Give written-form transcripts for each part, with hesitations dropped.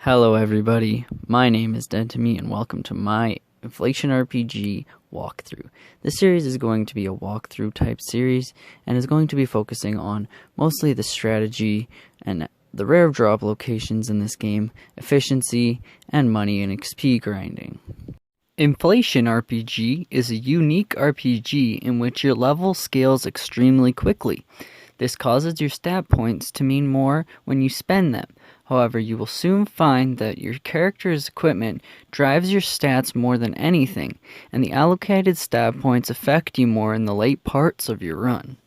Hello everybody, my name is Dentamy and welcome to my Inflation RPG walkthrough. This series is going to be a walkthrough type series and is going to be focusing on mostly the strategy and the rare drop locations in this game, efficiency, and money and XP grinding. Inflation RPG is a unique RPG in which your level scales extremely quickly. This causes your stat points to mean more when you spend them. However, you will soon find that your character's equipment drives your stats more than anything, and the allocated stat points affect you more in the late parts of your run.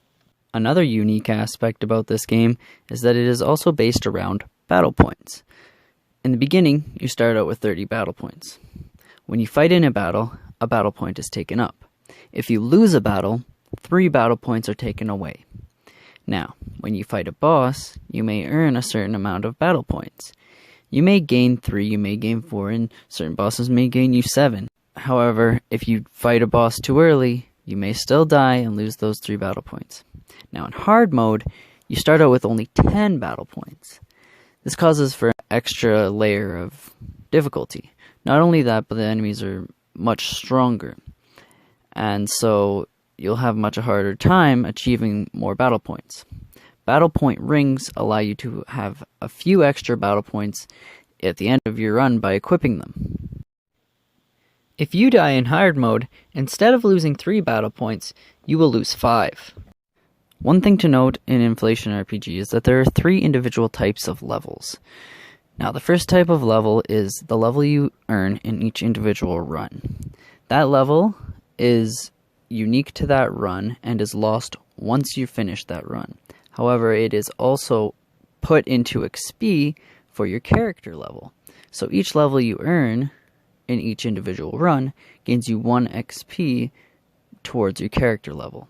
Another unique aspect about this game is that it is also based around battle points. In the beginning, you start out with 30 battle points. When you fight in a battle point is taken up. If you lose a battle, 3 battle points are taken away. Now, when you fight a boss, you may earn a certain amount of battle points. You may gain 3, you may gain 4, and certain bosses may gain you 7. However, if you fight a boss too early, you may still die and lose those 3 battle points. Now, in hard mode, you start out with only 10 battle points. This causes for an extra layer of difficulty. Not only that, but the enemies are much stronger. And so you'll have much a harder time achieving more battle points. Battle point rings allow you to have a few extra battle points at the end of your run by equipping them. If you die in hard mode, instead of losing 3 battle points, you will lose 5. One thing to note in Inflation RPG is that there are 3 individual types of levels. Now, the first type of level is the level you earn in each individual run. That level is unique to that run and is lost once you finish that run. However, it is also put into XP for your character level. So each level you earn in each individual run gains you 1 XP towards your character level.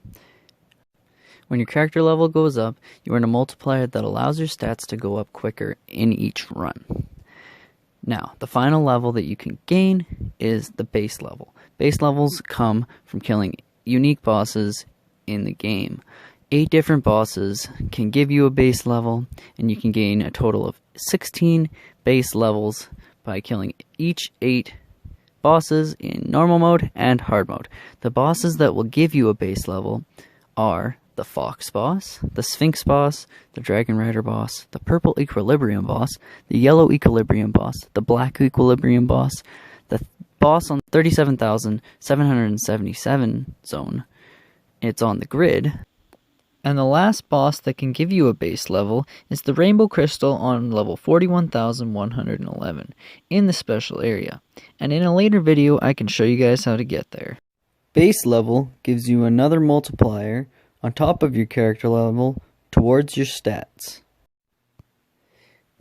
When your character level goes up, you earn a multiplier that allows your stats to go up quicker in each run. Now, the final level that you can gain is the base level. Base levels come from killing unique bosses in the game. 8 different bosses can give you a base level, and you can gain a total of 16 base levels by killing each 8 bosses in normal mode and hard mode. The bosses that will give you a base level are the Fox boss, the Sphinx boss, the Dragon Rider boss, the Purple Equilibrium boss, the Yellow Equilibrium boss, the Black Equilibrium boss, the boss on 37,777 zone. It's on the grid. And the last boss that can give you a base level is the Rainbow Crystal on level 41,111 in the special area. And in a later video, I can show you guys how to get there. Base level gives you another multiplier on top of your character level towards your stats.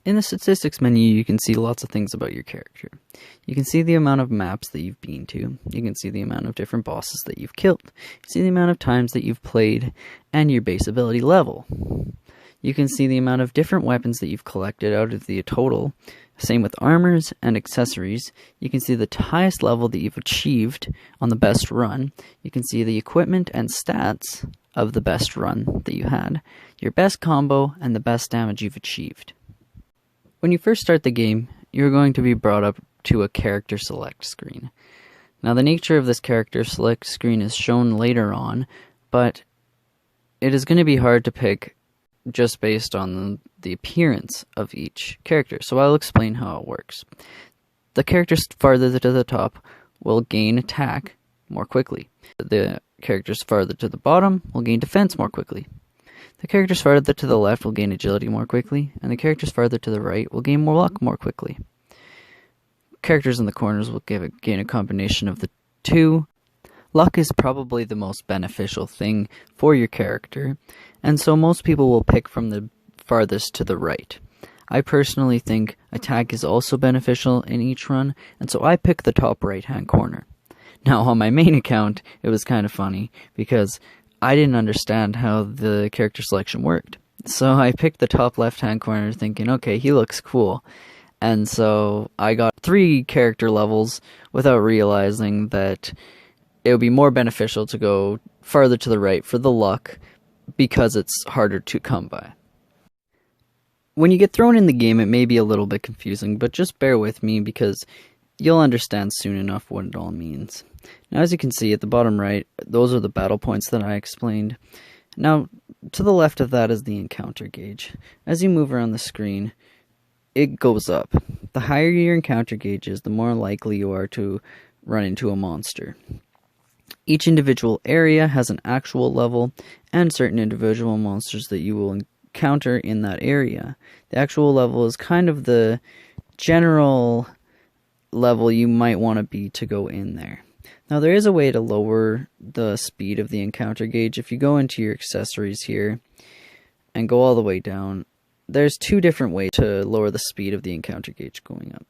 In the statistics menu, you can see lots of things about your character. You can see the amount of maps that you've been to. You can see the amount of different bosses that you've killed. You can see the amount of times that you've played and your base ability level. You can see the amount of different weapons that you've collected out of the total. Same with armors and accessories. You can see the highest level that you've achieved on the best run. You can see the equipment and stats of the best run that you had, your best combo, and the best damage you've achieved. When you first start the game, you're going to be brought up to a character select screen. Now, the nature of this character select screen is shown later on, but it is going to be hard to pick just based on the appearance of each character, so I'll explain how it works. The characters farther to the top will gain attack more quickly. The characters farther to the bottom will gain defense more quickly. The characters farther to the left will gain agility more quickly, and the characters farther to the right will gain more luck more quickly. Characters in the corners will gain a combination of the two. Luck is probably the most beneficial thing for your character, and so most people will pick from the farthest to the right. I personally think attack is also beneficial in each run, and so I pick the top right-hand corner. Now, on my main account, it was kind of funny, because I didn't understand how the character selection worked. So I picked the top left-hand corner thinking, okay, he looks cool. And so I got 3 character levels without realizing that it would be more beneficial to go farther to the right for the luck, because it's harder to come by. When you get thrown in the game, it may be a little bit confusing, but just bear with me because you'll understand soon enough what it all means. Now, as you can see at the bottom right, those are the battle points that I explained. Now, to the left of that is the encounter gauge. As you move around the screen, it goes up. The higher your encounter gauge is, the more likely you are to run into a monster. Each individual area has an actual level and certain individual monsters that you will encounter in that area. The actual level is kind of the general level you might want to be to go in there. Now, there is a way to lower the speed of the encounter gauge. If you go into your accessories here and go all the way down, there's two different ways to lower the speed of the encounter gauge going up.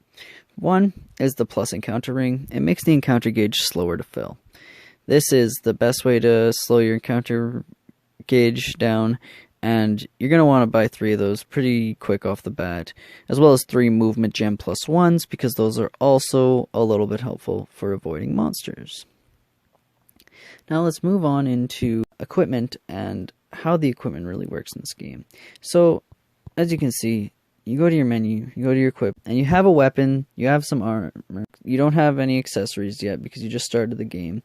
One is the plus encounter ring. It makes the encounter gauge slower to fill. This is the best way to slow your encounter gauge down, and you're going to want to buy 3 of those pretty quick off the bat, as well as 3 movement gem plus 1s, because those are also a little bit helpful for avoiding monsters. Now let's move on into equipment and how the equipment really works in this game. So, as you can see, you go to your menu, you go to your equip, and you have a weapon, you have some armor, you don't have any accessories yet because you just started the game.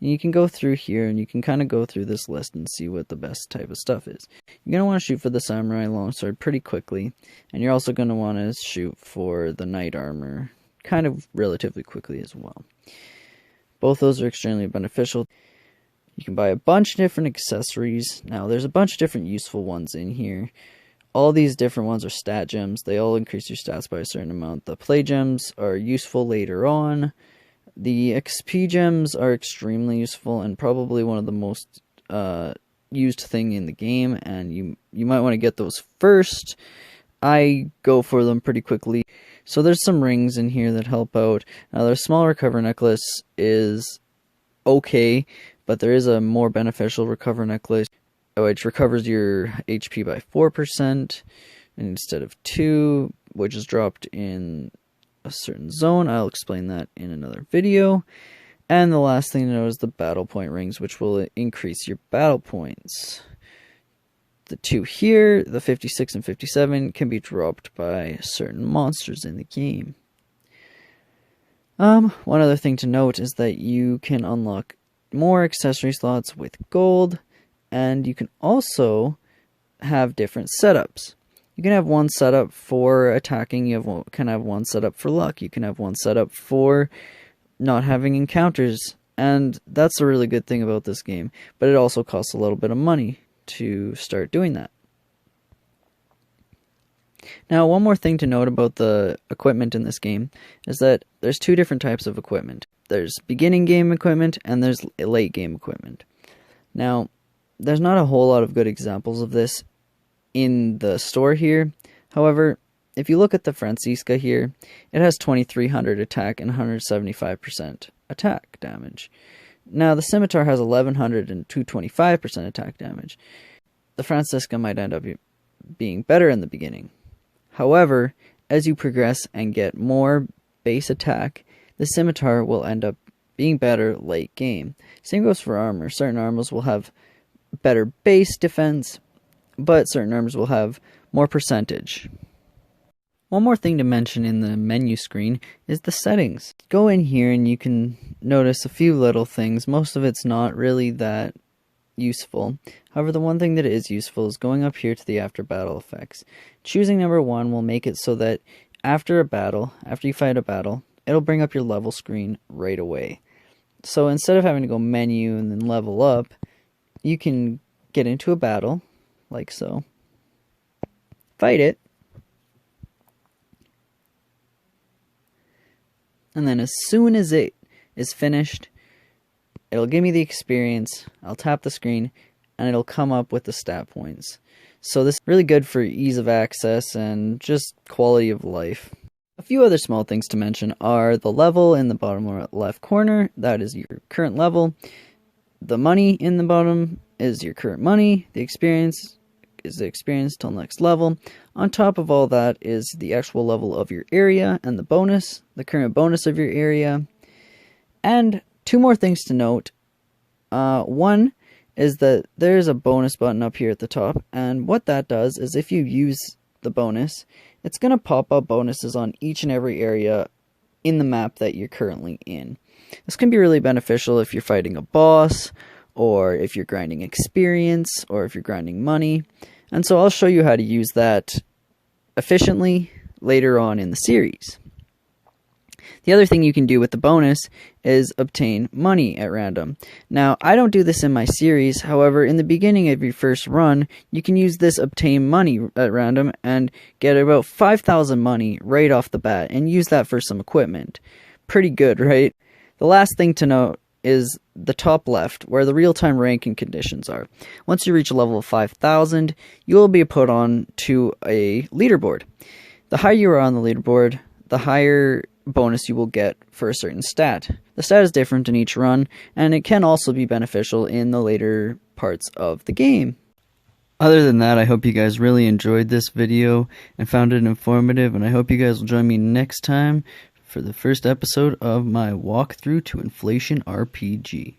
And you can go through here and you can kind of go through this list and see what the best type of stuff is. You're going to want to shoot for the samurai longsword pretty quickly, and you're also going to want to shoot for the knight armor kind of relatively quickly as well. Both those are extremely beneficial. You can buy a bunch of different accessories. Now, there's a bunch of different useful ones in here. All these different ones are stat gems. They all increase your stats by a certain amount. The play gems are useful later on. The XP gems are extremely useful and probably one of the most used thing in the game, and you might want to get those first. I go for them pretty quickly. So there's some rings in here that help out. Now, their small recover necklace is okay, but there is a more beneficial recover necklace, which recovers your HP by 4% instead of 2, which is dropped in a certain zone. I'll explain that in another video. And the last thing to know is the battle point rings, which will increase your battle points. The 2 here, the 56 and 57, can be dropped by certain monsters in the game. One other thing to note is that you can unlock more accessory slots with gold, and you can also have different setups. You can have one setup for attacking, can have one setup for luck, you can have one setup for not having encounters, and that's a really good thing about this game, but it also costs a little bit of money to start doing that. Now, one more thing to note about the equipment in this game is that there's 2 different types of equipment. There's beginning game equipment and there's late game equipment. Now, there's not a whole lot of good examples of this in the store here. However, if you look at the Francisca here, it has 2300 attack and 175% attack damage. Now, the Scimitar has 1100 and 225% attack damage. The Francisca might end up being better in the beginning. However, as you progress and get more base attack, the Scimitar will end up being better late game. Same goes for armor. Certain armors will have better base defense, but certain armors will have more percentage. One more thing to mention in the menu screen is the settings. Go in here and you can notice a few little things. Most of it's not really that useful. However, the one thing that is useful is going up here to the after battle effects. Choosing number 1 will make it so that after you fight a battle, it'll bring up your level screen right away. So instead of having to go menu and then level up, you can get into a battle, like so, fight it, and then as soon as it is finished, it'll give me the experience, I'll tap the screen, and it'll come up with the stat points. So this is really good for ease of access and just quality of life. A few other small things to mention are the level in the bottom left corner, that is your current level. The money in the bottom is your current money. The experience is the experience till next level. On top of all that is the actual level of your area and the current bonus of your area. And 2 more things to note. One is that there's a bonus button up here at the top, and what that does is if you use the bonus, it's going to pop up bonuses on each and every area in the map that you're currently in. This can be really beneficial if you're fighting a boss, or if you're grinding experience, or if you're grinding money. And so I'll show you how to use that efficiently later on in the series. The other thing you can do with the bonus is obtain money at random. Now, I don't do this in my series, however, in the beginning of your first run, you can use this obtain money at random and get about 5,000 money right off the bat and use that for some equipment. Pretty good, right? The last thing to note is the top left, where the real-time ranking conditions are. Once you reach a level of 5,000, you will be put on to a leaderboard. The higher you are on the leaderboard, the higher bonus you will get for a certain stat. The stat is different in each run, and it can also be beneficial in the later parts of the game. Other than that, I hope you guys really enjoyed this video and found it informative, and I hope you guys will join me next time for the first episode of my walkthrough to Inflation RPG.